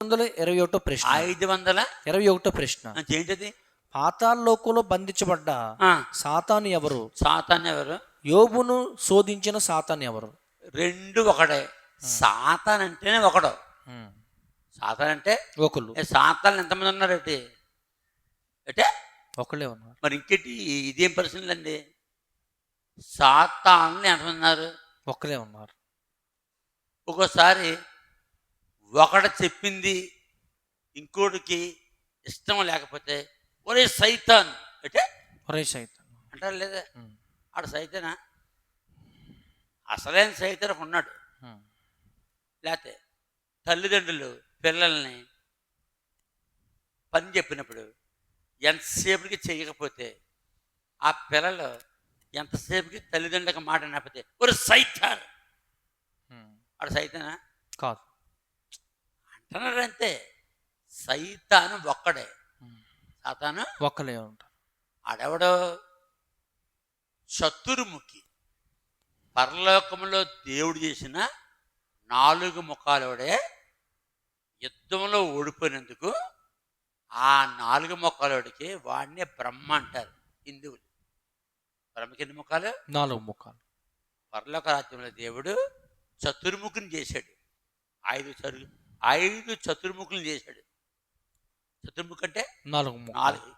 521 ప్రశ్న. 521 ప్రశ్న. ఏంటది? పాతాళలోకంలో బంధించబడ్డ సాతాను ఎవరు? సాతాను ఎవరు? యోబును శోధించిన సాతాను ఎవరు? రెండు ఒకటే. సాతాన్ అంటేనే ఒకడు. సాతాన్ అంటే ఒకళ్ళు. సాతాన్లు ఎంతమంది ఉన్నారు? అంటే ఒకళ్ళే ఉన్నారు. మరి ఇంకేంటి ఇదేం ప్రశ్నలు అండి? సాతాన్లు ఎంతమంది ఉన్నారు? ఒకళ్ళే ఉన్నారు. ఒక్కోసారి ఒకడు చెప్పింది ఇంకోటికి ఇష్టం లేకపోతే ఒరే సైతాన్ అంటే ఒరే సైతాన్ అంటారు లేదా? ఆడు సైతానా? అసలైన సైతాన్ ఉన్నాడు. లేకపోతే తల్లిదండ్రులు పిల్లల్ని పని చెప్పినప్పుడు ఎంతసేపటికి చేయకపోతే ఆ పిల్లలు ఎంతసేపుకి తల్లిదండ్రులకు మాట వినకపోతే ఒక సైతాన్ ఆడు సైతానా? కాదు అంటున్నాడు అంతే. సైతాను ఒక్కడే. సాతాను ఒక్కలే ఉంటారు. ఆడెవడో చతుర్ముఖి. పరలోకంలో దేవుడు చేసిన 4 ముఖాలోడే యుద్ధంలో ఓడిపోయినందుకు ఆ 4 ముఖాలోడికి వాడినే బ్రహ్మ అంటారు హిందువులు. బ్రహ్మకి ఎన్ని ముఖాలు? 4 ముఖాలు. పరలోక రాజ్యంలో దేవుడు చతుర్ముఖుని చేశాడు. 5 చతుర్ముఖులు చేశాడు. చతుర్ముఖి అంటే 4.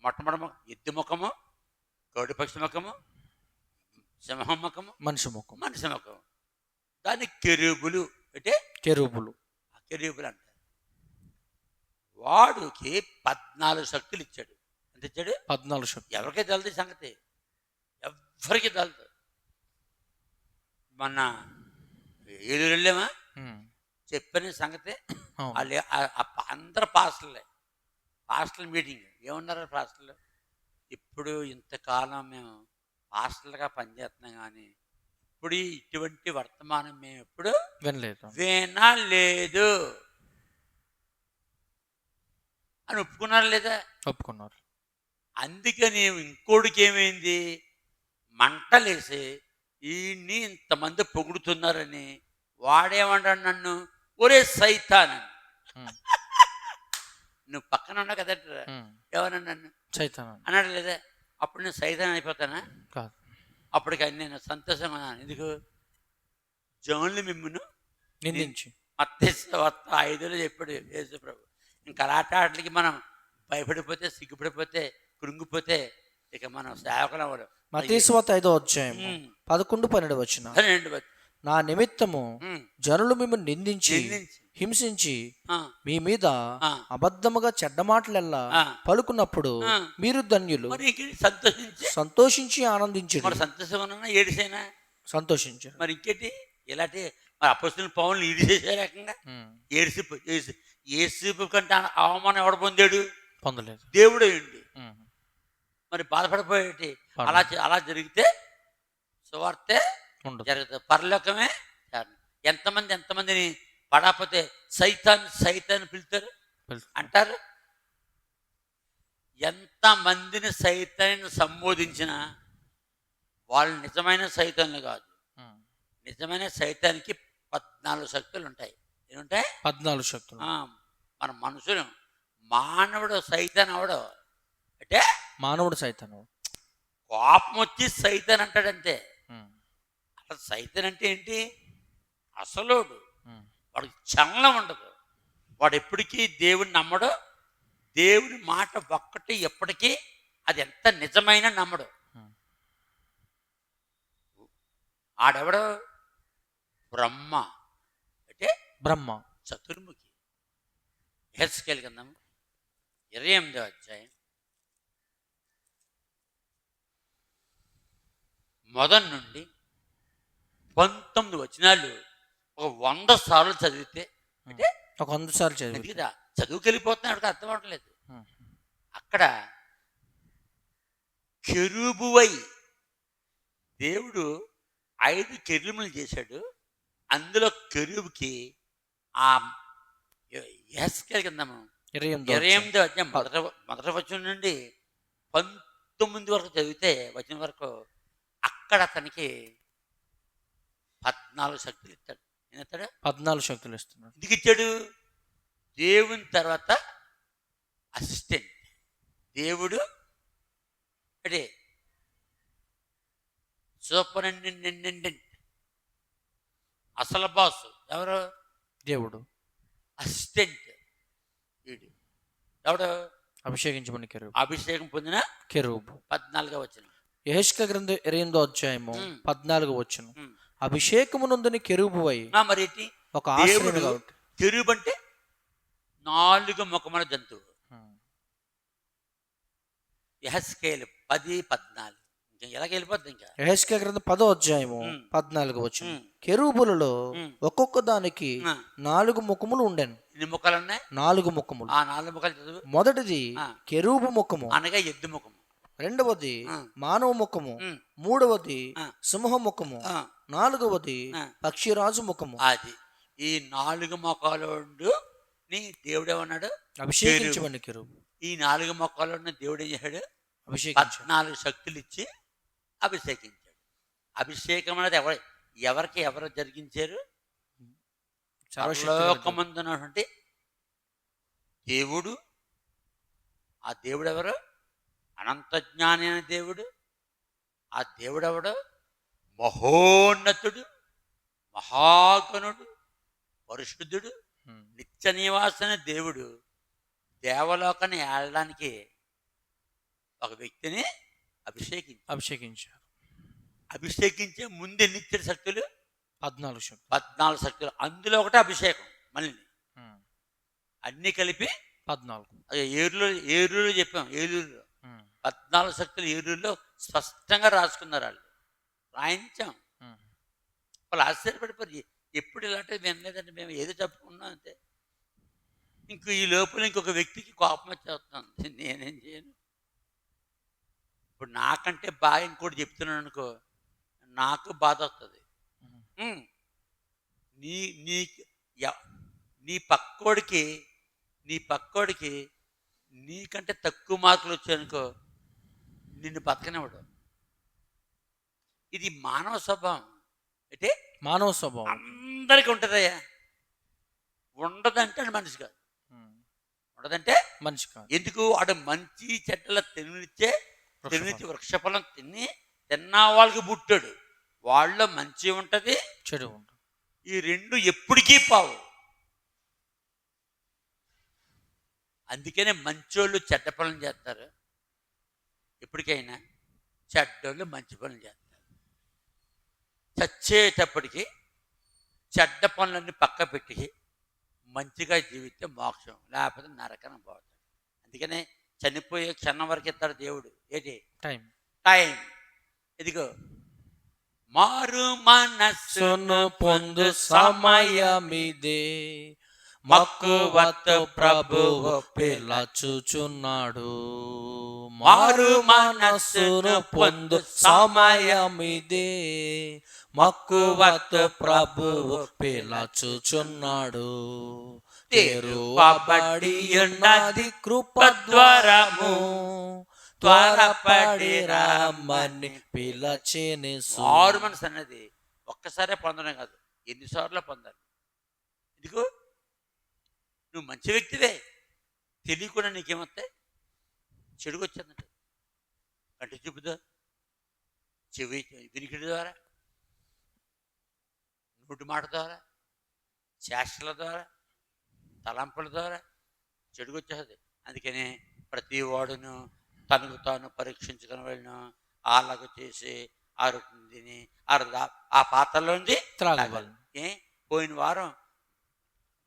మొట్టమొదటి ఎద్దు ముఖము, గౌడి పక్షి ముఖము, సింహం ముఖము, మనిషి ముఖము. దాన్ని కెరూబులు అంటే కెరూబులు అంటారు. వాడికి 14 శక్తులు ఇచ్చాడు. ఎంత ఇచ్చాడు? 14 శక్తులు. ఎవరికీ తెలదు సంగతి, ఎవ్వరికి తెలదు. మొన్న ఏలూరు వెళ్ళామా చెప్పని సంగతి. వాళ్ళు అందరు పాస్టల్ మీటింగ్ ఏమన్నారు పాస్టర్లు? ఇప్పుడు ఇంతకాలం మేము పాస్టర్లుగా పనిచేస్తున్నాం కానీ ఇప్పుడు ఇటువంటి వర్తమానం మేము ఎప్పుడు వినలేదు అని ఒప్పుకున్నారు లేదా? ఒప్పుకున్నారు. అందుకని ఇంకోటికి ఏమైంది, మంటలేసి ఈయన్ని ఇంతమంది పొగుడుతున్నారని వాడేమంటాడు నన్ను ఒరే సైతాన్ అని. నువ్వు పక్కన ఉన్నావు కదా, ఎవరన్నా నన్ను సైతాన్ అన్నాడు లేదా? అప్పుడు నేను సైతాన్ అయిపోతానా? కాదు. అప్పటికి నేను సంతోషంగా ఉన్నాను. ఎందుకు? జోన్లు మిమ్మును నిందించి మత్తయి 5లో చెప్పాడు యేసు ప్రభు. ఇంకా అలాంటి మనం భయపడిపోతే, సిగ్గుపడిపోతే, కృంగిపోతే ఇక మనం సేవకులు అవ్వడం. మత్తయి 5:11-12 నా నిమిత్తము జనులు మిమ్మల్ని నిందించి హింసించి మీ మీద అబద్ధముగా చెడ్డ మాటలెల్లా పలుకున్నప్పుడు మీరు ధన్యులు. సంతోషించి ఆనందించండి. సంతోషం ఏడిసైనా సంతోషించారు. మరి ఇంకేంటి ఇలాంటి మరి అపొస్తలుల పౌలుని ఈడిసేసే రకంగా యేసు కంటే అవమానం ఎవడు పొందాడు? పొందలేదు. దేవుడే అండి. మరి బాధపడిపోయేటి అలా జరిగితే సువార్తే జరుగుతుంది. పరలోకమే. ఎంతమందిని పడకపోతే సైతాన్ పిలుతారు అంటారు. ఎంతమందిని సైతాన్ని సంబోధించినా వాళ్ళు నిజమైన సైతాన్లు కాదు. నిజమైన సైతానికి 14 శక్తులు ఉంటాయి. ఏముంటాయి? 14 శక్తులు. మన మనుషులు మానవుడు సైతాన్ అవడు అంటే మానవుడు సైతాన్ కోపం వచ్చి సైతాన్ అంటాడంతే. అసలు సైతాన్ అంటే ఏంటి? అసలోడు. వాడికి చలనం ఉండదు. వాడు ఎప్పటికీ దేవుని నమ్మడు. దేవుని మాట ఒక్కటి ఎప్పటికీ అది ఎంత నిజమైన నమ్మడు. ఆడెవడో బ్రహ్మ అంటే బ్రహ్మ చతుర్ముఖి. హెచ్కేల్ కిందము 28వ అధ్యాయం మొదటి నుండి 19 వచనాలు ఒక 100 సార్లు చదివితే అంటే ఒక 100 సార్లు చదివి కదా చదువుకెళ్ళిపోతున్నాడు, అర్థం అవట్లేదు. అక్కడ కెరూబువై దేవుడు 5 కెరూబులు చేశాడు. అందులో కెరూబుకి ఆ యెహెజ్కేలు కిందము 28వ అధ్యాయం మొదటి వచనం నుండి 19 వరకు చదివితే వచనం వరకు అక్కడ అతనికి 14 శక్తులు ఇస్తాడు. ఏమిస్తాడు? 14 శక్తులు ఇస్తున్నాడు. ఎందుకు ఇచ్చాడు? దేవుని తర్వాత అసిస్టెంట్. దేవుడు అంటే సూపరింటెండెంట్, అసలు బాస్ ఎవరు? దేవుడు. అసిస్టెంట్ వీడు ఎవడు? అభిషేకించబడిన కెరూబు. అభిషేకం పొందిన కెరూబు. 14వ వచనం. యెహెజ్కేలు గ్రంథం 28వ అధ్యాయము 14వ వచనం. ఉమ్. అభిషేకము నొందని కెరూబువై మరి ఏంటి? ఒక ఆశ్రయం దేవుడు కాబట్టి. కెరూబు అంటే 4 ముఖముల జంతువు. యెహెజ్కేలు 10:14. ఇంకా ఎలాగ వెళ్ళిపోద్ది ఇంకా. యెహెజ్కేలు గ్రంథం 10వ అధ్యాయము 14వ వచనం. కెరూబులలో ఒక్కొక్క దానికి 4 ముఖములు ఉండెను. ఎన్ని ముఖాలు ఉన్నాయి? 4 ముఖములు. ఆ 4 ముఖాలు చదువు. మొదటిది కెరూబు ముఖము, అనగా ఎద్దు ముఖము. రెండవది మానవ ముఖము, మూడవది సింహ ముఖము, నాలుగవది పక్షిరాజు ముఖము. అది ఈ 4 ముఖాలు నీ దేవుడు ఏమన్నాడు? అభిషేకించబడిన కెరూబు. ఈ 4 ముఖాలు దేవుడు ఏం చేశాడు? 14 శక్తులు ఇచ్చి అభిషేకించాడు. అభిషేకం అనేది ఎవరు జరిగించారు? సర్వలోకమందున్నటువంటి దేవుడు. ఆ దేవుడు ఎవరు? అనంత జ్ఞాని అయిన దేవుడు. ఆ దేవుడు ఎవడు? మహోన్నతుడు, మహాగణుడు, పరిశుద్ధుడు, నిత్య నివాసన దేవుడు. దేవలోకాన్ని ఏళ్ళడానికి ఒక వ్యక్తిని అభిషేకించారు. అభిషేకించే ముందు ఎన్ని ఇచ్చాడు శక్తులు? 14 శక్తులు. 14 శక్తులు. అందులో ఒకటే అభిషేకం. మళ్ళీ అన్ని కలిపి 14. ఏలూరులో చెప్పాం. ఏలూరులో 14 శక్తులు ఏలూరులో స్పష్టంగా రాసుకున్నారు. వాళ్ళు రాయించాం. వాళ్ళు ఆశ్చర్యపడిపోయి ఎప్పుడు ఇలాంటివి వినలేదంటే మేము ఏదో చెప్పుకున్నాం అంతే. ఈ లోపల ఇంకొక వ్యక్తికి కోపం వచ్చేస్తుంది. నేనేం చేయను. ఇప్పుడు నాకంటే బాగా ఇంకోటి చెప్తున్నాను అనుకో, నాకు బాధ వస్తుంది. నీ పక్కోడికి నీకంటే తక్కువ మార్కులు వచ్చాయనుకో, నిన్ను బతకనివ్వడు. ఇది మానవ స్వభావం. అంటే మానవ స్వభావం అందరికీ ఉంటుందయ్యా. ఉండదంటే మనిషి కాదు. ఉండదంటే మనిషి కాదు. ఎందుకు? వాడు మంచి చెడ్డల తినిచ్చే వృక్షఫలం తిన్నా వాళ్ళకి పుట్టాడు. వాళ్ళలో మంచి ఉంటుంది, చెడు ఉంటుంది. ఈ రెండు ఎప్పటికీ పావు. అందుకనే మంచోళ్ళు చెడ్డ పనులు చేస్తారు, ఎప్పటికైనా చెడ్డోళ్ళు మంచి పనులు చేస్తారు. చచ్చేటప్పటికి చెడ్డ పనులన్నీ పక్క పెట్టి మంచిగా జీవితే మోక్షం, లేకపోతే నరకన పోతాడు. అందుకనే చనిపోయే క్షణం వరకు ఇస్తాడు దేవుడు. ఏంటి? టైం. ఇదిగో మారు మనస్సును పొందు సమయమిదే, మక్కువతో ప్రభువు పిలచుచున్నాడు. మారు మనస్సును పొందు సమయమిదే, మక్కువతో ప్రభువు పిలచుచున్నాడు. తెరువబడి ఉన్నది కృపద్వారము, త్వరపడి రమ్మని పిలచెను. మారు మనసు అన్నది ఒక్కసారే పొందడం కాదు, ఎన్నిసార్లు పొందాలి. ఇదిగో నువ్వు మంచి వ్యక్తివే, తెలియకుండా నీకేమొస్తాయి? చెడుగు వచ్చిందంట. కంటి చూపుతో, చెవి వినికిడి ద్వారా, నోటి మాట ద్వారా, చేష్టల ద్వారా, తలంపుల ద్వారా చెడుగు వచ్చేస్తుంది. అందుకనే ప్రతి వాడును తనకు తాను పరీక్షించుకుని వెళ్ళిన అలాగ చేసి ఆరోగ్యం తిని ఆ పాత్రలోంచి త్రాగాలి. పోయిన వారం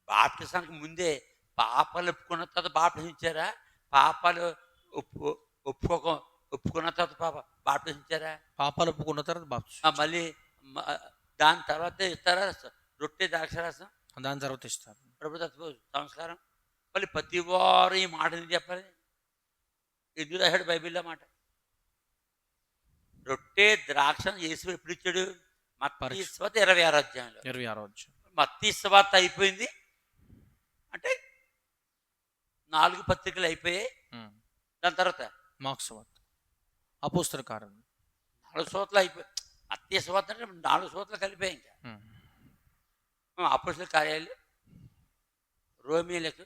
బాప్టిజానికి ముందే పాపాలు ఒప్పుకున్న తర్వాత బాప్టిజం ఇచ్చారా? పాపాలు ఒప్పుకున్న తర్వాత బాప్టిజం ఇచ్చారా? పాపాలు ఒప్పుకున్న తర్వాత మళ్ళీ దాని తర్వాత ఇస్తారా రొట్టె ద్రాక్షరసం? దాని తర్వాత ఇస్తారు ప్రభుత్వ సంస్కారం. మళ్ళీ ప్రతి వారం ఈ మాటని చెప్పాలి. ఎందుకు రాశాడు బైబిల్లో మాట? రొట్టె ద్రాక్ష యేసు ఎప్పుడు ఇచ్చాడు? మత్తయి సువార్త 26వ అధ్యాయంలో. 26వ అధ్యాయం. మత్తయి సువార్త అయిపోయింది అంటే 4 పత్రికలు అయిపోయాయి. దాని తర్వాత మార్కు సువార్త, అపోస్తల కార్యం 4 సువార్తలు అయిపోయాయి. మత్తయి సువార్త అంటే 4 సువార్తలు కలిపాయి. ఇంకా అపోస్తల కార్యాలు, రోమీలకు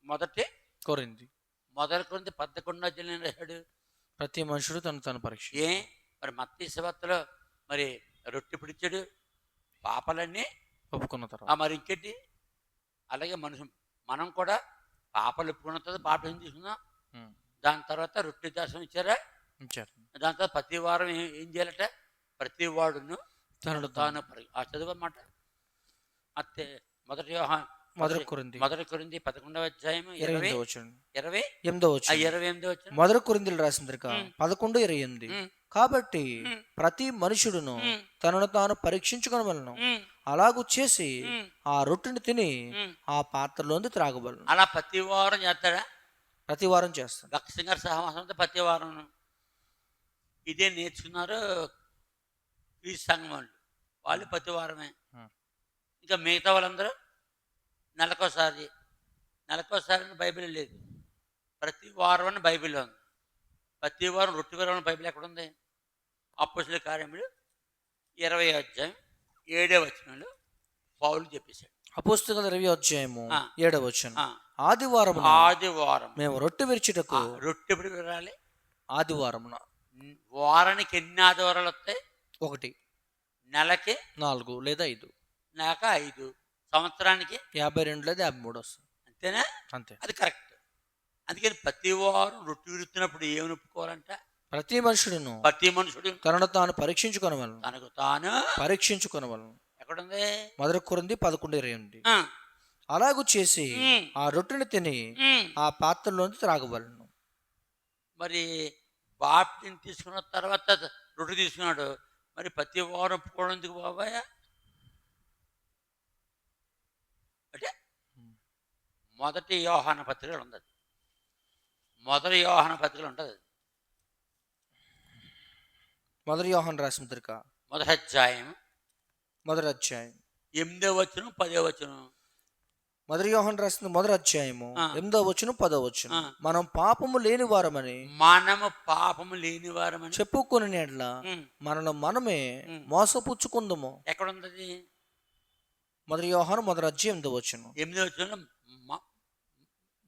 మొదటి కొరింథీ. 11 రాశాడు. ప్రతి మనుషుడు తను పరీక్ష. మరి మత్తయి సువార్తలో మరి రొట్టె పిడిచాడు పాపాలన్నీ ఒప్పుకున్న తర్వాత. మరి ఇంకేంటి? అలాగే మనం కూడా పాపాలు ఒప్పుకున్న తర్వాత బాప్టిజం తీసుకున్నాం. దాని తర్వాత రొట్టె దాసం ఇచ్చారా? దాని తర్వాత ప్రతి వారం ఏం చేయాలట? ప్రతి వాడును తను చదువు అన్నమాట. అత్తే మొదటి కొరింథీ 11వ అధ్యాయం 28వ వచనం. మొదటి కొరింథీయులకు రాసిన పత్రిక 11:28. కాబట్టి ప్రతి మనుషుడును తనను తాను పరీక్షించుకొనవలెను, అలాగూ చేసి ఆ రొట్టెని తిని ఆ పాత్రలోంది త్రాగవలెను. అలా ప్రతి వారం చేస్తాడా? ప్రతి వారం చేస్తాడు. భక్సింగారు సహవాసంతో ప్రతి వారం ఇదే నేర్చుకున్నారు క్రీస్తు సంఘం వాళ్ళు ప్రతి వారమే. ఇంకా మిగతా వాళ్ళందరూ నెలకోసారి బైబిల్ లేదు, ప్రతి వారం అని బైబిల్లో ఉంది. ప్రతి వారం రొట్టె విరవడం బైబిల్ ఎక్కడ ఉంది? అపోస్తలుల కార్యములు 20వ అధ్యాయం 7వ వచనంలో పౌలు చెప్పేశాడు. అపోస్తలుల 20వ అధ్యాయము 7వ వచనం. ఆదివారం మేము రొట్టె విరుచుటకు. రొట్టె ఎప్పుడు విరాలి? ఆదివారమున. వారానికి ఎన్ని ఆదివారాలు వస్తాయి? 1. నెలకి 4 లేదా 5. లేక 5. సంవత్సరానికి 52 లేదా 53 వస్తుంది. అంతేనా? అంతే. అది కరెక్ట్. అందుకని ప్రతి వారం రొట్టె విరుతున్నప్పుడు ఏమని ఒప్పుకోవాలంట? ప్రతి మనుషుడు తనను తాను పరీక్షించుకొనవలెను. తనకు తాను పరీక్షించుకొనవలెను. ఎక్కడుంది? మొదటి కొరింథీ 11:28. అలాగూ చేసి ఆ రొట్టెని తిని ఆ పాత్రలోంచి త్రాగవలెను. మరి బాప్టిజం తీసుకున్న తర్వాత రొట్టె తీసుకున్నాడు, మరి ప్రతి వారం ఒప్పుకోవడం ఎందుకు బాబాయ్? అంటే మొదటి యోహాన పత్రికలు ఉంది. మొదటి యోహాన పత్రికలు ఉంటుంది. మొదటి యోహాను రాసిన పత్రిక మొదటి అధ్యాయం 8వ వచనం 10వ వచనం. మొదటి యోహాను రాసిన మొదటి అధ్యాయము 8వ వచనం 10వ వచనం. మనం పాపము లేని వారమని చెప్పుకొని మనలో మనమే మోసపుచ్చుకుందాము. ఎక్కడుంది? మొదటి యోహాను మొదటి అధ్యాయం 8వ వచనం. 8వ వచనం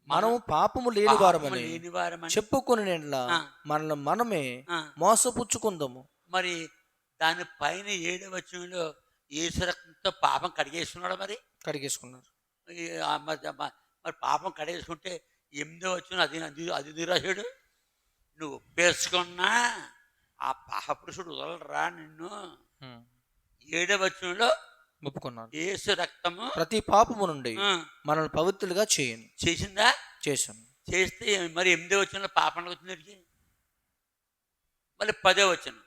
మనము పాపము లేని వారమని చెప్పుకొని మనల్ని మనమే మోసపుచ్చుకుందాము. మరి దానిపైన 7వ వచనంలో యేసు రక్తంతో పాపం కడిగేసుకున్నాడు. మరి కడిగేసుకున్నారు. మరి పాపం కడిగేసుకుంటే 8వ వచనం అది నిరాశుడు. నువ్వు ఒప్పేసుకున్నా ఆ పాపపురుషుడు వదలరా నిన్ను. 7వ వచనంలో ఒప్పుకున్నాను. యేసు రక్తము ప్రతి పాపము నుండి మనల్ని పవిత్రులుగా చేసిందా? చేశాను. చేస్తే మరి 8వ వచనంలో పాపం వచ్చింది. మళ్ళీ 10వ వచనం.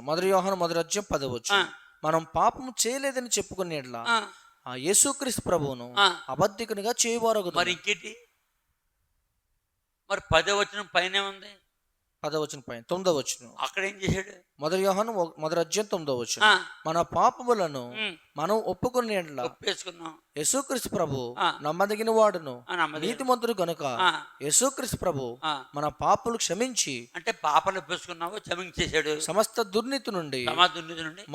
మొదటి యోహాను మొదటి అధ్యాయం 10వ వచనం. మనం పాపము చేయలేదని చెప్పుకునే ఆ యేసుక్రీస్తు ప్రభువును అబద్ధికునిగా చేయవారు. మరి ఇంకేంటి? మరి 10వ వచనం పైనే ఉంది. 10వ వచనం పైన 9వ వచనం. అక్కడ ఏం చేశాడు? మొదటి యోహాను మొదటి అధ్యాయం 9వ వచనం. మన పాపములను మనం ఒప్పుకునే యేసుక్రీస్తు ప్రభు నమ్మదగిన వాడును నీతిమంతుడు కనుక యేసుక్రీస్తు ప్రభు మన పాపలు క్షమించి, అంటే పాపాలు ఒప్పేసుకున్నావు, క్షమించేశాడు, సమస్త దుర్నీతి నుండి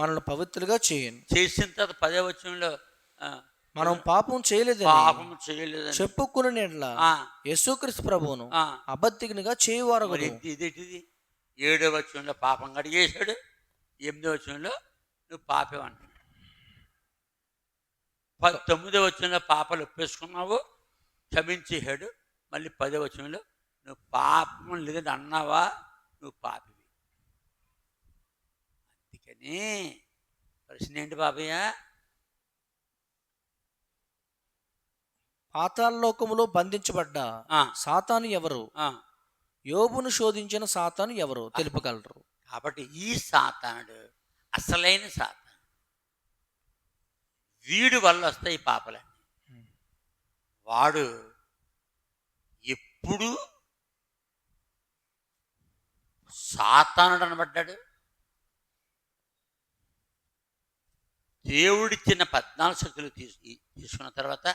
మనల్ని పవిత్రులుగా చేసిన తర్వాత 10వ వచనంలో మనం పాపం చేయలేదని చెప్పుకుని యేసుక్రీస్తు ప్రభువును అబద్ధికునిగా చేయవారు. ఇదేంటిది? 7వ వచనంలో పాపం కడిగేశాడు, 8వ వచనంలో నువ్వు పాపం అంటున్నాడు. 19వ వచనంలో పాపాలు ఒప్పేసుకున్నావు, క్షమించేశాడు. మళ్ళీ 10వ వచనంలో నువ్వు పాపం లేదని అన్నావా, నువ్వు పాపివి. అందుకని ప్రశ్న ఏంటి బాబయ్య? పాతాళలోకములో బంధించబడ్డ సాతాను ఎవరు? యోబును శోధించిన సాతాను ఎవరు తెలుపగలరు? కాబట్టి ఈ సాతానుడు అసలైన సాతాను. వీడి వల్ల వస్తాయి పాపలన్నీ. వాడు ఎప్పుడు సాతానుడు అనబడ్డాడు. దేవుడిచ్చిన 14 శక్తులు తీసుకున్న తర్వాత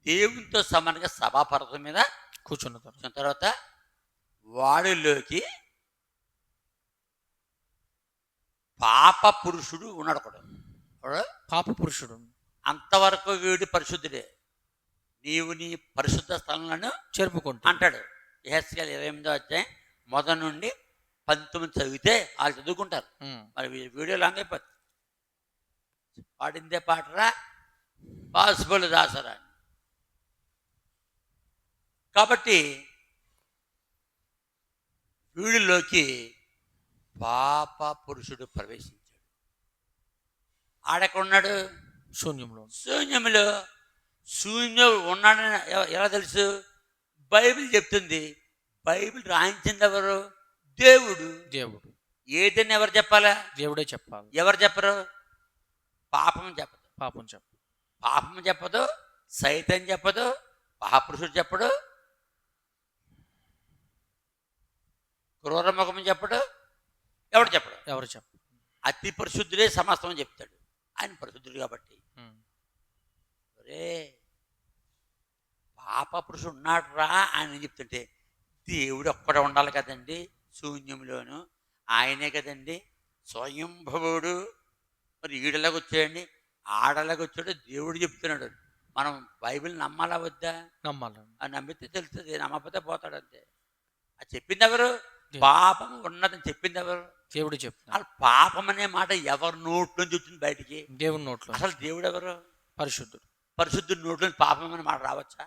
దేవునితో సమానంగా సభాపర్వతం మీద కూర్చున్న తర్వాత వాడిలోకి పాప పురుషుడు ఉన్నాడు. పాప పురుషుడు అంతవరకు వీడు పరిశుద్ధుడే. నీవు నీ పరిశుద్ధ స్థలంలో చెరుపుకుంటా అంటాడు. యెహెజ్కేలు 28వ అధ్యాయం మొదటి నుండి 19 చదివితే వాళ్ళు చదువుకుంటారు. మరి వీడియో లాంగ్ అయిపోతుంది. పాడిందే పాటరా పాసిబుల్ దాసరా. కాబట్టి వీడిలోకి పాప పురుషుడు ప్రవేశించాడు. ఆడెక్కడున్నాడు? శూన్యంలో. శూన్యం ఉన్నాడని ఎలా తెలుసు? బైబిల్ చెప్తుంది. బైబిల్ రాయించింది ఎవరు? దేవుడు. ఏదని ఎవరు చెప్పాలా? దేవుడే చెప్పాలి. ఎవరు చెప్పరు? పాపం చెప్పదు. పాపం చెప్పదు, సైతం చెప్పదు, మహాపురుషుడు చెప్పడు, క్రూరముఖం చెప్పడు, ఎవరు చెప్పడు. అతి పరిశుద్ధుడే సమస్తం చెప్తాడు. ఆయన పరిశుద్ధుడు కాబట్టి. ఒరే పాప పురుషుడు ఉన్నాడు రా ఆయన చెప్తుంటే, దేవుడు ఒక్కడ ఉండాలి కదండి శూన్యంలోను. ఆయనే కదండి స్వయంభవుడు. మరి ఈడలాగా వచ్చాడండి, ఆడలాగా వచ్చాడు. దేవుడు చెప్తున్నాడు. మనం బైబిల్ నమ్మాలా వద్దా? నమ్మాలి. అది నమ్మితే తెలుస్తుంది, నమ్మకపోతే పోతాడు అంతే. అది చెప్పింది ఎవరు? పాపం ఉన్నదని చెప్పింది ఎవరు? దేవుడు చెప్తాడు. పాపం అనే మాట ఎవరి నోట్లోంచి వచ్చింది బయటికి? దేవుడి నోట్లో. అసలు దేవుడు ఎవరు? పరిశుద్ధుడు. పరిశుద్ధుడి నోట్లోంచి పాపం అనే మాట రావచ్చా?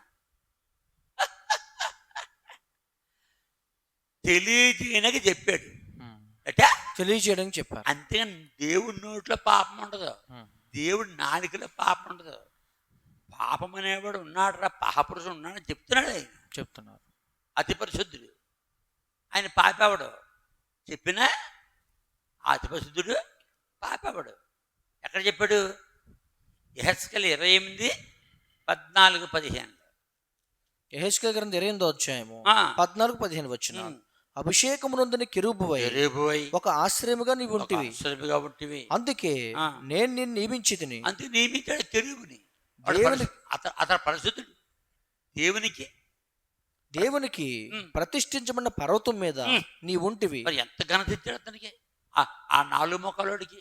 తెలియజేయడానికి చెప్పాడు. అంటే తెలియజేయడానికి చెప్పారు. అంతేగాని దేవుడి నోట్లో పాపం ఉండదు, దేవుడి నాలుకలో పాపం ఉండదు. పాపం అనేవాడు ఉన్నాడు రా, పాపపురుషుడు ఉన్నాడని చెప్తున్నారు. అతి పరిశుద్ధుడు ఆయన పాపేవాడు. చెప్పినా అతి పరిశుద్ధుడు పాపేవాడు. ఎక్కడ చెప్పాడు? యెహెజ్కేలు 28, 14, 15. యెహెజ్కేలు గ్రంథం 28వ అధ్యాయము 14, 15 వచనాలు. అభిషేకమునందుని కెరూబువై ఒక ఆశ్రయముగా నీవు ఉంటివి. అందుకే నేను నిన్ను నియమించితిని. అందుకే నియమించాడు కెరూబుని. అతను పరిశుద్ధుడు. దేవునికి ప్రతిష్ఠించబడిన పర్వతం మీద నీ ఉంటివి. మరి ఎంత ఘనత ఇచ్చాడు అతనికి! ఆ 4 ముఖాలోడికి,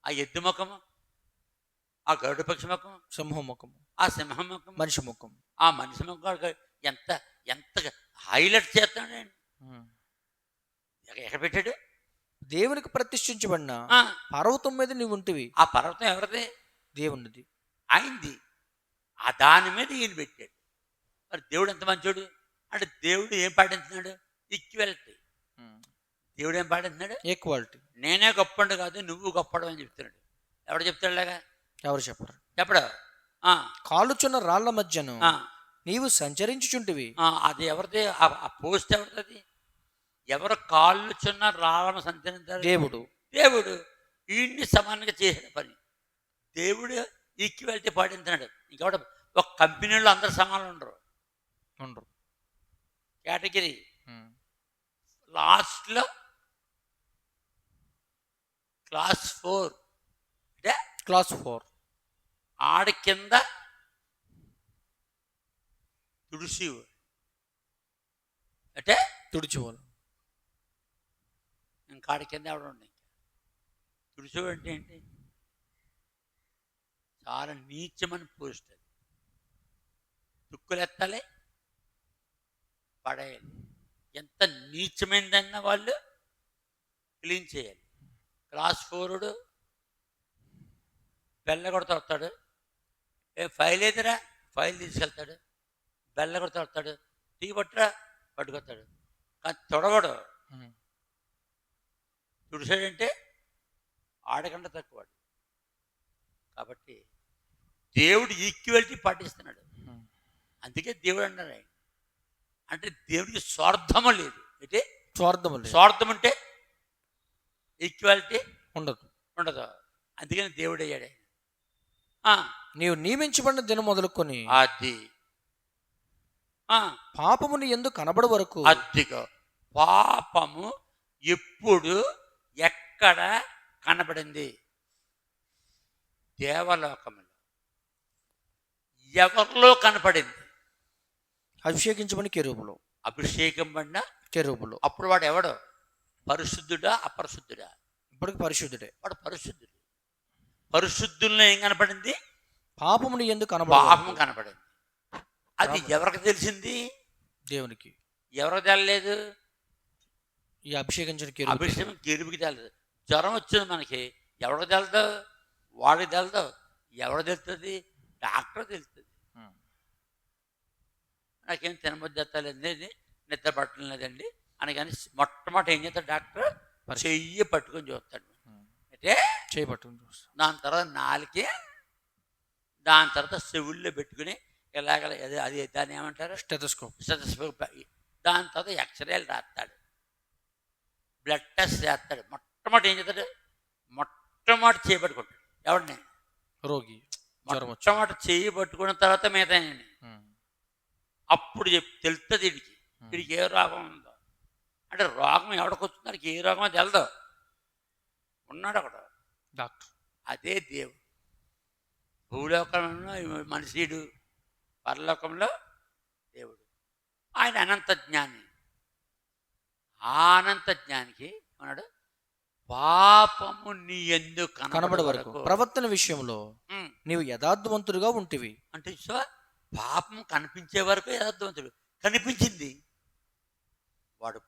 ఆ ఎద్దు ముఖము, ఆ గరుడ పక్షి ముఖం, సింహం ముఖము, ఆ సింహం ముఖం, మనిషి ముఖం, ఆ మనిషి ముఖం ఎంత హైలైట్ చేస్తాడండి. ఎక్కడ పెట్టాడు? దేవునికి ప్రతిష్ఠించబడిన పర్వతం మీద నీవు ఉంటివి. ఆ పర్వతం ఎవరిది? దేవునిది, ఆయనది. ఆ దాని మీద ఈయన పెట్టాడు. మరి దేవుడు ఎంత మంచోడు అంటే, దేవుడు ఏం పాటించినాడు? ఈక్వాలిటీ. దేవుడు ఏం పాటించినాడు? ఈక్వాలిటీ. నేనే గొప్పండు కాదు, నువ్వు గొప్పడు అని చెప్తున్నాడు. ఎవడు చెప్తాడులాగా? ఎవరు చెప్పరు. చెప్పడు. కాలుచున్న రాళ్ల మధ్యను నీవు సంచరించుచుంటివి. అది ఎవరిది? ఆ పోస్ట్ ఎవరిది? ఎవరు కాళ్ళుచున్న రాళ్ళను సంచరించారు? దేవుడు వీడిని సమానంగా చేసిన పని. దేవుడు ఈక్వాలిటీ పాటించినాడు. ఇంకెవడ ఒక కంపెనీలో అందరు సమానం ఉండరు. కేటగిరీ లాస్ట్లో క్లాస్ 4 అంటే క్లాస్ 4 ఆడ కింద తుడిసివు అంటే తుడిచివాళ్ళు. ఇంకా ఆడ కింద ఎవడ ఉండే. తుడిసివు అంటే ఏంటి? చాలా నీచమని పోస్ట్. అది తుక్కులు ఎత్తాలి, పడేయాలి. ఎంత నీచమైందన్న వాళ్ళు క్లీన్ చేయాలి. క్లాస్ 4 బెల్ల కొడుతూ వస్తాడు. ఫైల్ ఏదిరా? ఫైల్ తీసుకెళ్తాడు. బెల్ల కొడుతూ వస్తాడు. టీ పట్టురా, పట్టుకొస్తాడు. కానీ తొడవడు. తుడిసాడంటే ఆడకంటే తక్కువాడు. కాబట్టి దేవుడు ఈక్వాలిటీ పాటిస్తున్నాడు. అందుకే దేవుడు అన్నారు ఆయన. అంటే దేవుడికి స్వార్థము లేదు. అంటే స్వార్థం అంటే ఈక్వాలిటీ ఉండదు. అందుకని దేవుడు అయ్యాడు ఆయన. నీవు నియమించబడిన దినం మొదలుకొని అది పాపముని ఎందుకు కనబడ వరకు, అదిగా పాపము ఎప్పుడు ఎక్కడ కనబడింది? దేవలోకములో. ఎవరిలో కనపడింది? అభిషేకించబడిన కెరూబులో. అభిషేకం కెరూబులో. అప్పుడు వాడు ఎవడు? పరిశుద్ధుడా అపరిశుద్ధుడా? ఇప్పటికి పరిశుద్ధుడే. వాడు పరిశుద్ధుడు. పరిశుద్ధుల్లో ఏం కనపడింది? పాపముని ఎందుకు పాపం కనపడింది. అది ఎవరికి తెలిసింది? దేవునికి. ఎవరికి తెలలేదు? ఈ అభిషేకించిన అభిషేకం కెరూబుకి తెలదు. జ్వరం వచ్చింది మనకి, ఎవరికి తెలదు? వాడికి తెలదు. ఎవరు తెలుస్తుంది? డాక్టర్ తెలుస్తుంది. నాకేం తినబుద్ధి ఎత్తలేదండి, నిద్ర పట్టడం లేదండి అని. కానీ మొట్టమొదటి ఏం చేస్తాడు డాక్టర్? చెయ్యి పట్టుకొని చూస్తాడు. అంటే చెయ్యి పట్టుకొని చూస్తాడు. దాని తర్వాత నాలుకే, దాని తర్వాత చెవుల్లో పెట్టుకుని ఇలాగ అది దాన్ని ఏమంటారు? స్టెథోస్కోప్. దాని తర్వాత ఎక్స్రేలు రాస్తాడు, బ్లడ్ టెస్ట్ చేస్తాడు. మొట్టమొదటి ఏం చేస్తాడు? మొట్టమొదటి చేయి పట్టుకుంటాడు. ఎవరిని? రోగి. మొట్టమొదటి చేయి పట్టుకున్న తర్వాత మిగతా అప్పుడు తెలుస్తుంది వీడికి, వీడికి ఏ రోగం ఉందో. అంటే రోగం ఎవరికి వచ్చిందో ఏ రోగమో తెలదు. ఉన్నాడు అక్కడ డాక్టర్. అదే దేవుడు. భూలోకంలో మనిషిడు, పరలోకంలో దేవుడు. ఆయన అనంత జ్ఞాని. ఆ అనంత జ్ఞానికి అన్నాడు, పాపము నీ ఎందుకు కనబడే వరకు ప్రవర్తన విషయంలో నీవు యథార్థవంతుడుగా ఉంటివి. అంటే సో పాపం కనిపించే వరకు యథార్థవంతుడు. కనిపించింది, వాడు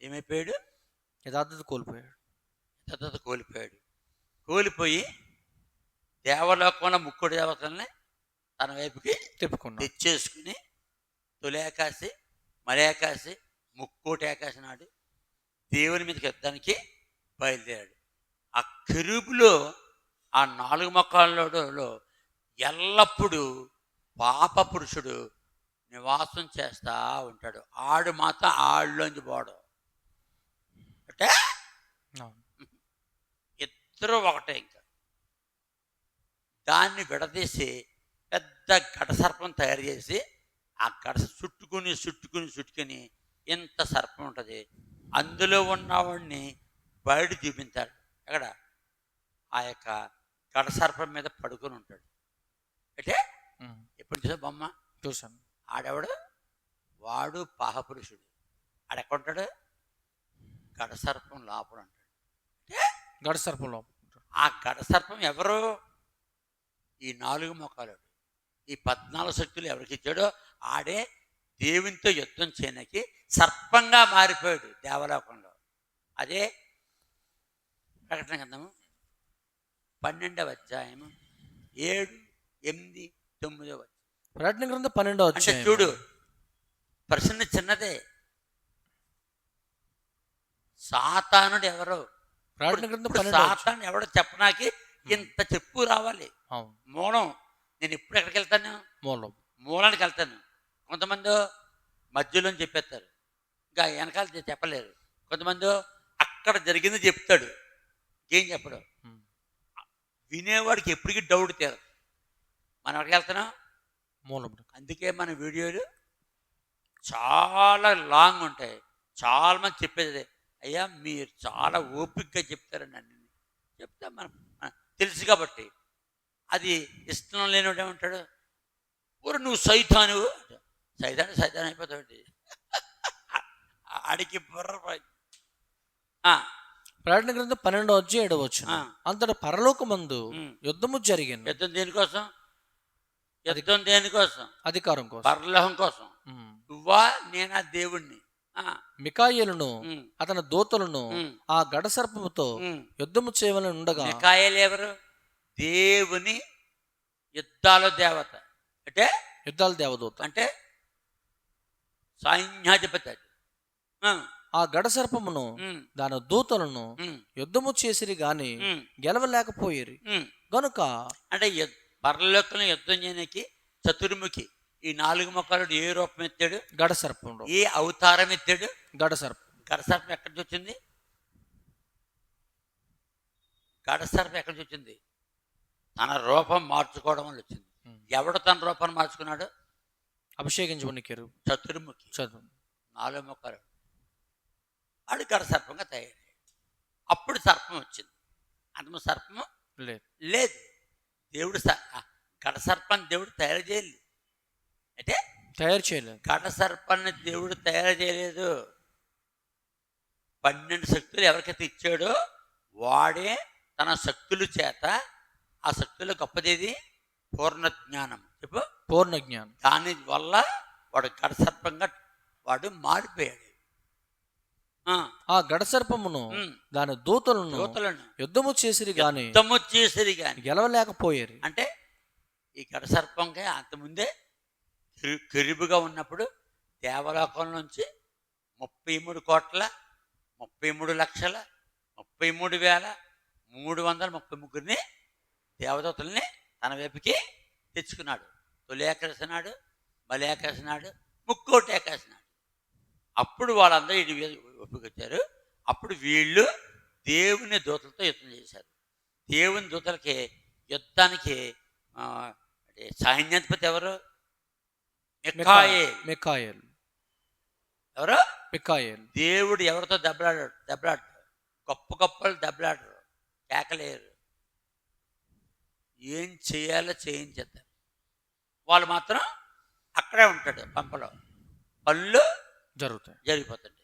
ఏమైపోయాడు? యథార్థత కోల్పోయాడు. యథార్థత కోల్పోయాడు. కోల్పోయి దేవలోకంలో ముక్కుడు దేవతల్ని తన వైపుకి తెచ్చేసుకుని తొలేకాసి, మలేకాసి, ముక్కోటి ఏకాశి నాడు దేవుని మీదకి యుద్ధానికి బయలుదేరాడు. ఆ కెరూబులో ఆ 4 మొక్కలలో ఎల్లప్పుడూ పాప పురుషుడు నివాసం చేస్తూ ఉంటాడు. ఆడు మాత్రం ఆళ్ళలోంచి పోవడం. అంటే ఇద్దరు ఒకటే. ఇంకా దాన్ని విడదీసి పెద్ద ఘటసర్పం తయారు చేసి ఆ గడస చుట్టుకుని ఇంత సర్పం ఉంటుంది. అందులో ఉన్నవాడిని బయట చూపించాడు. ఎక్కడ? ఆ యొక్క గడసర్పం మీద పడుకొని ఉంటాడు. అంటే ఎప్పుడు చూసా బొమ్మ? చూసాను. ఆడెవడు? వాడు పాహపురుషుడు. ఆడెక్కడ ఉంటాడు? గడసర్పం లోపల ఉంటాడు. అంటే గడసర్పం లోపల. ఆ గడసర్పం ఎవరు? ఈ 4 మొక్కలు. ఈ 14 శక్తులు ఎవరికి ఇచ్చాడో ఆడే దేవునితో యుద్ధం చేయడానికి సర్పంగా మారిపోయాడు దేవలోకంలో. అదే ప్రకటన గ్రంథము 12వ అధ్యాయము 7, 8, 9. ప్రకటన గ్రంథం 12వ అధ్యాయం. అంటే చూడు, ప్రశ్న చిన్నదే. సాతానుడు ఎవరు? ప్రకటన గ్రంథం సాతాను ఎవడో చెప్పడానికి ఇంత చెప్పు రావాలి. మూలం. నేను ఎప్పుడు ఎక్కడికి వెళ్తాను? మూలానికి వెళ్తాను. కొంతమంది మధ్యలో చెప్పేస్తారు, ఇంకా వెనకాల చెప్పలేరు. కొంతమంది అక్కడ జరిగింది చెప్తాడు, ఏం చెప్పడు. వినేవాడికి ఎప్పటికీ డౌట్ తీరదు. మనం ఎక్కడికి వెళ్తున్నాం? మూలం. అందుకే మన వీడియోలు చాలా లాంగ్ ఉంటాయి. చాలా మంది చెప్పేది, అయ్యా మీరు చాలా ఓపికగా చెప్తారని అన్ని చెప్తా. మనం తెలుసు కాబట్టి. అది ఇష్టం లేనివాడు ఏమంటాడు? ఊరు నువ్వు సైతాను అయిపోతావు. అడిగి బుర్ర. ప్రకటన గ్రంథం 12వ అధ్యాయం 7వ వచనం. అంతటా పరలోకమందు యుద్ధము జరిగింది. యుద్ధం దేనికోసం? యుద్ధం దేనికోసం? అధికారం కోసం, పరలోకం కోసం. నువ్వా నేనా దేవుణ్ణి? మికాయేలును అతని దూతలను ఆ గడసర్పముతో యుద్ధము చేయవలని ఉండగా. మికాయేలు ఎవరు? దేవుని యుద్ధాల దేవత. అంటే యుద్ధాల దేవదూత. అంటే సైన్యాధిపతి. ఆ గడసర్పమును దాని దూతలను యుద్ధము చేసిరి గాని గెలవలేకపోయేరి గనుక. అంటే పరలోకంలో యుద్ధం చేయడానికి చతుర్ముఖి ఈ 4 మొక్కలు ఏ రూపం ఎత్తాడు? గడసర్పం. ఏ అవతారం ఎత్తాడు? గడసర్పం. గడసర్పం ఎక్కడి నుంచి వచ్చింది? గడసర్పం ఎక్కడి నుంచి వచ్చింది? తన రూపం మార్చుకోవడం వల్ల వచ్చింది. ఎవడు తన రూపాన్ని మార్చుకున్నాడు? అభిషేకించబడిన కెరూబు. చతుర్ముఖి. 4 మొక్కలు వాడు గడసర్పంగా తయారయ్యాడు. అప్పుడు సర్పం వచ్చింది. అంతము సర్పము లేదు. దేవుడు గడసర్పాన్ని దేవుడు తయారు చేయలేదు. అంటే తయారు చేయలేదు. గడసర్పాన్ని దేవుడు తయారు చేయలేదు. 12 శక్తులు ఎవరికైతే ఇచ్చాడో వాడే తన శక్తుల చేత, ఆ శక్తుల గొప్పదేది పూర్ణ జ్ఞానం. చెప్పు. పూర్ణ జ్ఞానం. దాని వల్ల వాడు గడసర్పంగా వాడు మారిపోయాడు. ఆ గడసర్పమును దాని దూతలను యుద్ధము చేసిరి గాని గెలవలేకపోయారు. అంటే ఈ గడసర్పంగా అంతకుముందే కెరూబుగా ఉన్నప్పుడు దేవలోకం నుంచి 33,33,33,333 దేవదూతల్ని తన వైపుకి తెచ్చుకున్నాడు. తొలి ఏకేసినాడు, బలి ఏకేసినాడు, ముక్కోటి ఏకేసినాడు. అప్పుడు వాళ్ళందరూ ఇది ఒప్పుకొచ్చారు. అప్పుడు వీళ్ళు దేవుని దూతలతో యుద్ధం చేశారు. దేవుని దూతలకి యుద్ధానికి సైన్యాధిపతి ఎవరు? మిఖాయేలు. ఎవరు? మిఖాయేలు. దేవుడు ఎవరితో దెబ్బలాడు గొప్పలు దెబ్బలాడరు, కేకలేరు, ఏం చేయాలో చేయించేస్తారు. వాళ్ళు మాత్రం అక్కడే ఉంటాడు, పంపలో పళ్ళు జరిగిపోతుంది.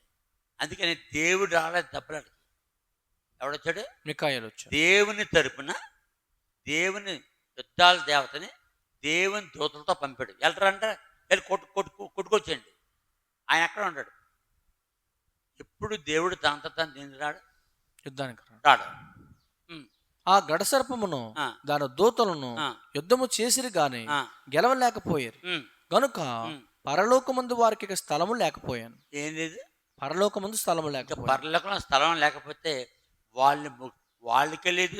అందుకని దేవుడు రాలేదు దెబ్బలాడికి. ఎవడొచ్చాడు? మిఖాయేలు వచ్చాడు. దేవుని తరపున దేవుని యుద్ధాల దేవతని దేవుని దూతలతో పంపాడు. వెళ్ళరంటే వెళ్ళి కొట్టుకొచ్చేయండి. ఆయన ఎక్కడ ఉంటాడు? ఎప్పుడు దేవుడు తనంతా తాను దీనికి రాడు, యుద్ధానికి రాడు. ఆ గడసర్పమును దాని దూతలను యుద్ధము చేసిరి గాని గెలవలేకపోయారు గనుక పరలోకమందు వారికి స్థలము లేకపోయాను. ఏం లేదు, పరలోకమందు స్థలము లేక, పరలోకంలో స్థలం లేకపోతే వాళ్ళకే లేదు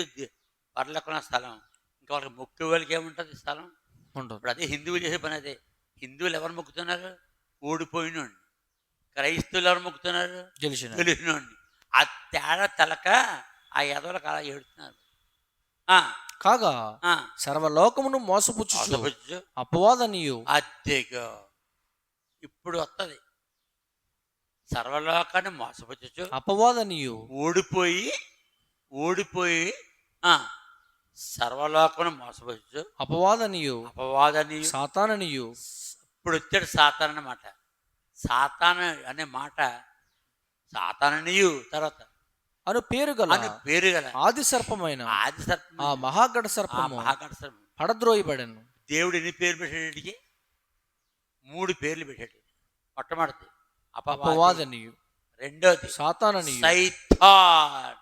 పరలోకంలో స్థలం. ఇంకా వాళ్ళకి మొక్కే వాళ్ళకి ఏముంటుంది స్థలం? ఉండదు. ఇప్పుడు అదే హిందువులు చేసే పని అదే. హిందువులు ఎవరు మొక్కుతున్నారు? ఓడిపోయినోండి. క్రైస్తవులు ఎవరు మొక్కుతున్నారు? గెలిచినోండి. ఆ తేడా తెలక ఆ ఎదవలకు అలా ఏడుతున్నారు. కాగా సర్వలోకమును మోసపుచ్చు అపవాదనియు. అదేగా ఇప్పుడు వస్తుంది. సర్వలోకాన్ని మోసపుచ్చు అపవాదనియు. ఓడిపోయి సర్వలోకమును మోసపుచ్చు అపవాదనియు సాతాననియు. ఇప్పుడు వచ్చాడు సాతాన్ అన్నమాట. సాతాను అనే మాట సాతాననియు తర్వాత అను పేరు గల ఆది సర్పమైన ఆ మహాగడ సర్పము పడద్రోయబడెను. దేవుడు ఎన్ని పేర్లు పెట్టాడికి? 3 పేర్లు పెట్టాడు. మొట్టమొదటి అపవాదనియు, రెండోది సాతాననియు, సైతాన్,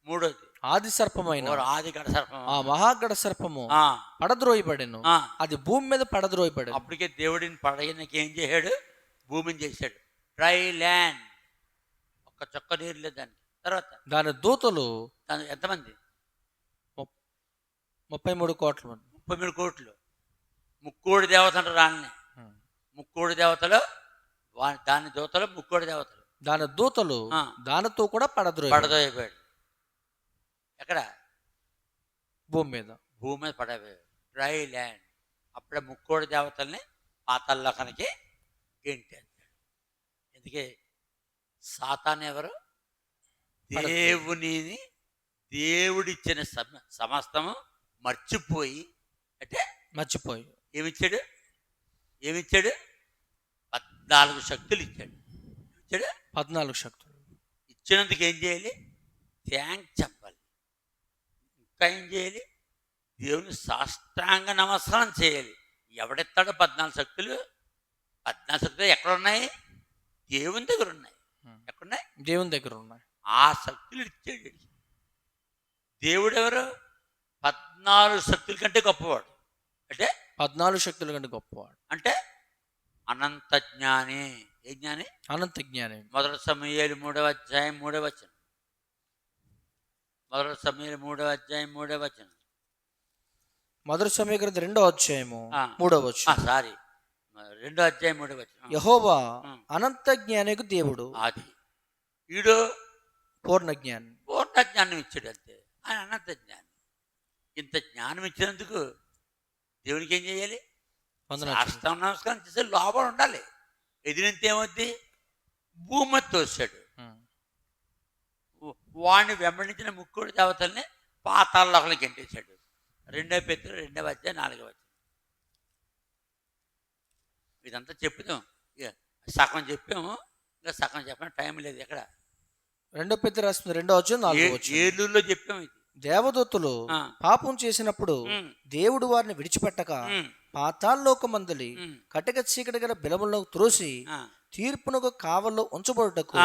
మూడోది ఆది సర్పమైన ఆది గడ సర్పం. ఆ మహాగడ సర్పము పడద్రోయబడెను. అది భూమి మీద పడద్రోయబడెను. అప్పటికే దేవుడిని పడగనికి ఏం చేశాడు? భూమిని చేశాడు డ్రై ల్యాండ్, ఒక్క చొక్క నీరు లేదు దానికి. తర్వాత దాని దూతలు ఎంతమంది? 33 కోట్ల మంది. 33 కోట్లు. ముక్కోడి దేవత అంటారు రాళ్ళని. ముక్కోడి దేవతలు, దాని దూతలు ముక్కోడి దేవతలు. దాని దూతలు దానితో కూడా పడదోయబోయాడు. ఎక్కడ? భూమి మీద పడబోయాడు, డ్రై ల్యాండ్. అప్పుడే ముక్కోడి దేవతల్ని పాతాళలోకానికి గెంటేస్తాడు. ఎందుకే? సాతాన్ ఎవరు? దేవుడిచ్చిన సమస్తము మర్చిపోయి ఏమిచ్చాడు? 14 శక్తులు ఇచ్చాడు. 14 శక్తులు ఇచ్చినందుకు ఏం చేయాలి? థ్యాంక్స్ చెప్పాలి. ఇంకా ఏం చేయాలి? దేవుని సాష్టాంగ నమస్కారం చేయాలి. ఎవడెత్తాడో 14 శక్తులు? 14 శక్తులు ఎక్కడున్నాయి? దేవుని దగ్గర ఉన్నాయి. ఎక్కడున్నాయి? దేవుని దగ్గర ఉన్నాయి. ఆ శక్తులు ఇచ్చాడు దేవుడు. ఎవరు? 14 శక్తుల కంటే గొప్పవాడు. అంటే 14 శక్తుల కంటే గొప్పవాడు అంటే అనంత జ్ఞాని. ఏ జ్ఞాని? అనంత జ్ఞాని. మొదటి సమూయేలు 3వ అధ్యాయం 3వ వచనం. మొదటి సమూయేలు 3వ అధ్యాయం 3వ వచనం. మొదటి సమూయేలు 2వ అధ్యాయము 3వ వచనం. సారీ, 2వ అధ్యాయం 3వ వచనం. యెహోవా అనంత జ్ఞానికు దేవుడు. అది వీడు పూర్ణ జ్ఞానం ఇచ్చాడు. అంతే. ఆయన అనంత జ్ఞానం. ఇంత జ్ఞానం ఇచ్చినందుకు దేవునికి ఏం చేయాలి? నమస్కారం చేస్తే లోపల ఉండాలి. ఎదిరింత ఏమవుద్ది? భూమి తోసాడు. వాడిని వెంబడించిన ముక్కోడి దేవతల్ని పాతాళలోకానికి గెంటేశాడు. 2వ పేతురు 2వ అధ్యాయం 4వ వచనం. ఇదంతా చెప్పుదాం. సగం చెప్పాము, ఇంకా సగం చెప్పిన టైం లేదు. ఎక్కడ? 2 పేతురు రాసిన 2వ అధ్యాయం 4వ వచనం. ఏలూరులో చెప్పాము. ఇది దేవదూతలు పాపం చేసినప్పుడు దేవుడు వారిని విడిచిపెట్టక పాతాళలోకమందలి కటిక చీకటి గల బిలములో త్రోసి తీర్పునకు కావల్లో ఉంచబడుటకు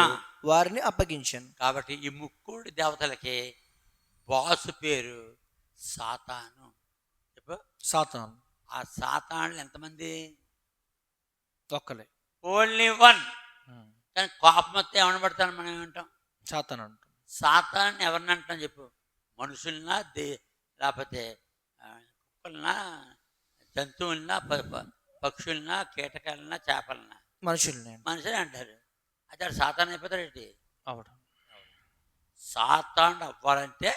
వారిని అప్పగించాను. కాబట్టి ఈ ముక్కోడి దేవతలకి బాసు పేరు సాతాను. చెప్పు, సాతాను. ఆ సాతానులు ఎంతమంది? ఒక్కలే, ఓన్లీ వన్. కానీ కోపం వస్తే ఎవరిని పడతాను మనం ఏమంటాం? సాతాను అంటాం. సాతాన్ని ఎవరిని అంటాం చెప్పు? మనుషులనా, లేకపోతే కుక్కలనా, జంతువులనా, పక్షులనా, కీటకాలనా, చేపలనా? మనుషులే అంటారు. అయితే సాతాను అయిపోతాడేంటి? అవడం. సాతాను అవ్వాలంటే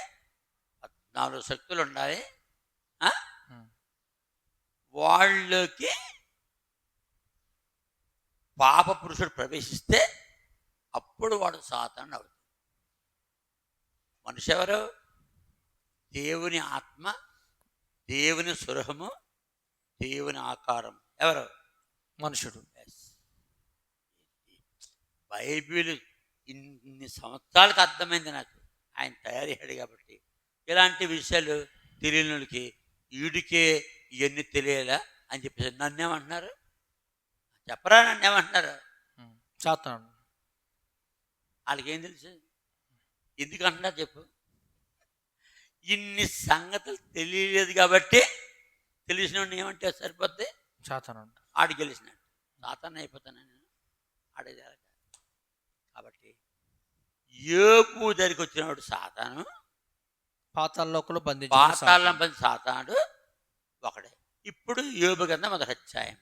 14 శక్తులు ఉండాలి. వాళ్ళకి పాప పురుషుడు ప్రవేశిస్తే అప్పుడు వాడు సాతాను అవుతాడు. మనిషి ఎవరు? దేవుని ఆత్మ, దేవుని స్వరూపము, దేవుని ఆకారం. ఎవరు? మనుషుడు. బైబిల్ ఇన్ని సంవత్సరాలకు అర్థమైంది నాకు. ఆయన తయారు అయ్యాడు కాబట్టి. ఇలాంటి విషయాలు తెలియని వాళ్ళకి వీడికే ఇవన్నీ తెలియాలా అని చెప్పేసి నన్నేమంటున్నారు? చెప్పరా, నన్నేమంటున్నారు? సాతాను. వాళ్ళకేం తెలుసు? ఎందుకు అంటున్నారు చెప్పు? ఇన్ని సంగతులు తెలియలేదు కాబట్టి తెలిసిన ఏమంటే సరిపోద్ది? సాతాను అంట. ఆడు గెలిచినాడు. సాతాను అయిపోతాను నేను ఆడేది. కాబట్టి యోబు దగ్గరికి వచ్చినవాడు సాతాను, పాతాళలోకంలో పాతాళం బంధి సాతానుడు ఒకడే. ఇప్పుడు యోబు గ్రంథం 1వ అధ్యాయం.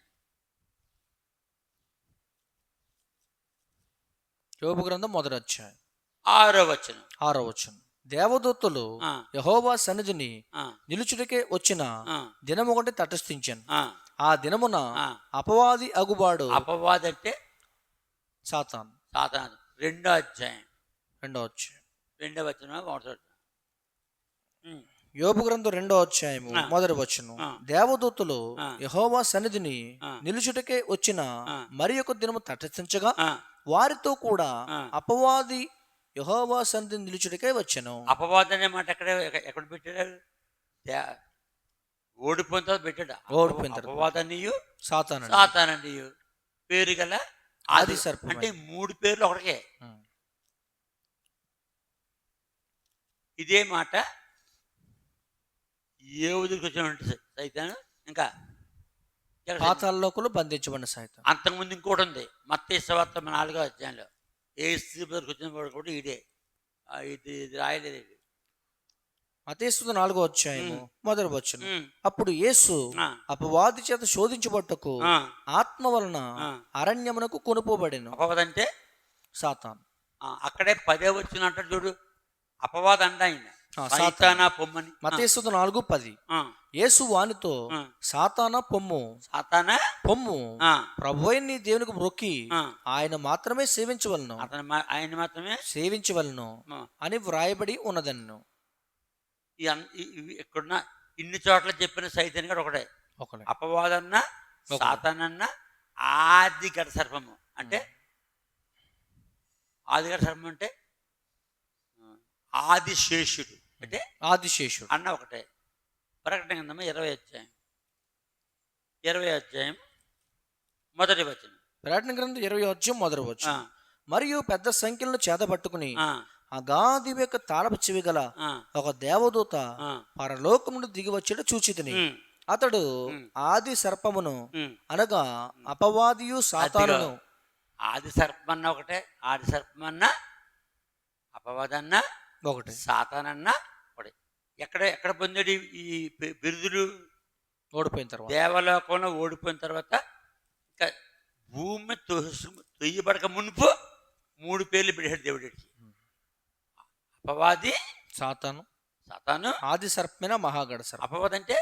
యోబు గ్రంథం 1వ అధ్యాయం 6వ వచనం. దేవదూతలు యెహోవా సన్నిధిని నిలుచుటకే వచ్చిన దినము ఒకటి తటస్థించాను. ఆ దినమున అపవాది అగుబాడు. అపవాది అంటే సాతాను. సాతాను. 2వ అధ్యాయం 2వ వచనం. యోబు గ్రంథం 2వ అధ్యాయము 1వ వచనం. దేవదూతలు యెహోవా సన్నిధిని నిలుచుటకే వచ్చిన మరి ఒక దినము తటస్థించగా వారితో కూడా అపవాది యెహోవా సన్నిధిని నిలుచుటకే వచ్చెను. అపవాది అనే మాట ఎక్కడ పెట్టాడు? ఓడిపోయిన తర్వాత పెట్టాడు. అపవాదనియు సాతాననియు పేరు గల ఆది సర్పం. అంటే 3 పేర్లు ఒకటికే. ఇదే మాట ఏ ఉదిరికి వచ్చినటువంటి సైతాను, ఇంకా పాతాళలోకంలో బంధించబడిన సైతాను. అంతకుముందు ఇంకోటి ఉంది. మత్తయి సువార్త 4వ అధ్యాయంలో యేసు దగ్గరికి వచ్చిన వాడు కూడా ఇదే. ఇది రాయలేదు. మత్తయి 4వ అధ్యాయము 1వ వచనం. అప్పుడు యేసు అపవాది చేత శోధించబట్టకు ఆత్మ వలన అరణ్యమునకు కొనుపోబడెను. అపవాదంటే సాతాను. అక్కడే 10వ వచనం అంటాడు చూడు. అపవాది అంట ఆయన సాతానా పొమ్మని. మత్తయి 4:10. యేసు వానితో సాతానా పొమ్ము, సాతానా పొమ్ము, ప్రభువైన నీ దేవునికి మొక్కి ఆయన మాత్రమే సేవించవలను, ఆయన మాత్రమే సేవించవలను అని వ్రాయబడి ఉన్నదన్ను. ఇక్కడున్న ఇన్ని చోట్ల చెప్పిన సైతాన్ కూడా ఒకటే. అపవాదన్న, సాతానన్న, ఆది ఘట సర్పము. అంటే ఆది ఘట సర్పం అంటే ఆదిశేషుడు. అంటే ఆదిశేషుడు అన్న ఒకటే. ప్రకటన గ్రంథం 20వ అధ్యాయం 1వ వచనం. ప్రకటన గ్రంథం 20వ అధ్యాయం 1వ వచనం. మరియు పెద్ద సంఖ్యలను చేతబట్టుకుని అగాధి యొక్క తాళపు చెవి గల ఒక దేవదూత పరలోకం నుండి దిగి వచ్చేట చూచితిని. అతడు ఆది సర్పమును అనగా అపవాదియు సాతానును. ఆది సర్పమన్న ఒకటే. ఆది సర్పమన్న, అపవాదన్న ఒకటి, సాతానన్న ఒకటి. ఎక్కడ పొందాడు ఈ బిరుదులు? ఓడిపోయిన తర్వాత, దేవలోకంలో ఓడిపోయిన తర్వాత. ఇంకా భూమి తొయ్యబడక మునుపు 3 పేర్లు పెట్టాడు దేవుడికి. అపవాది, సాతాను, ఆది సర్పమైన మహాగఢ సర్పం. అపవాది అంటే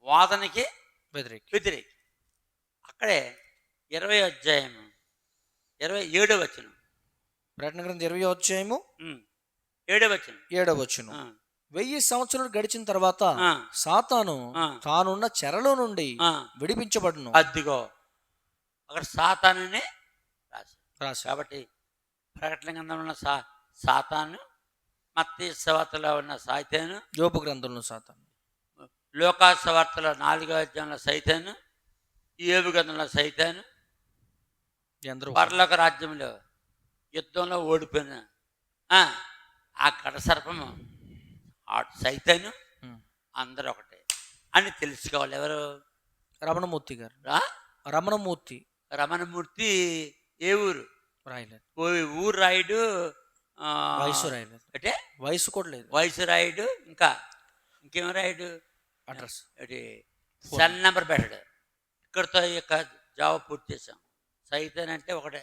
వాదనకి వ్యతిరేకి. అక్కడే 20వ అధ్యాయం 27వ వచనం. ప్రకటన గ్రంథం 20వ అధ్యాయము 7వ వచనం. 1000 సంవత్సరాలు గడిచిన తర్వాత సాతాను తానున్న చెరలో నుండి విడిపించబడును. అదిగో అక్కడ సాతానునే రాసి. కాబట్టి ప్రకటన గ్రంథంలో సాతాను మత్తయి సువార్తలో ఉన్న సైతాను, యోబు గ్రంథంలో సాతాను, లూకా సువార్తలో 4వ అధ్యాయంలో సైతాను, యోబు గ్రంథంలో సైతాను, ఎందరో పరలోక రాజ్యంలో యుద్ధంలో ఓడిపోయిన ఆ కడ సర్పము ఆ సైతాను అందరూ ఒకటే అని తెలుసుకోవాలి. ఎవరు? రమణమూర్తి గారు. రమణమూర్తి. రమణమూర్తి ఏ ఊరు? రాయలేదు. ఊరు రాయుడు, వయసు రాయలేదు. అంటే వయసు కూడా లేదు. వయసు రాయుడు, ఇంకేం రాయుడు? అడ్రస్, సెల్ నెంబర్ పెట్టాడు. ఇక్కడితో ఈ యొక్క జాబ్ పూర్తి చేసాం. సైతాన్ అంటే ఒకటే.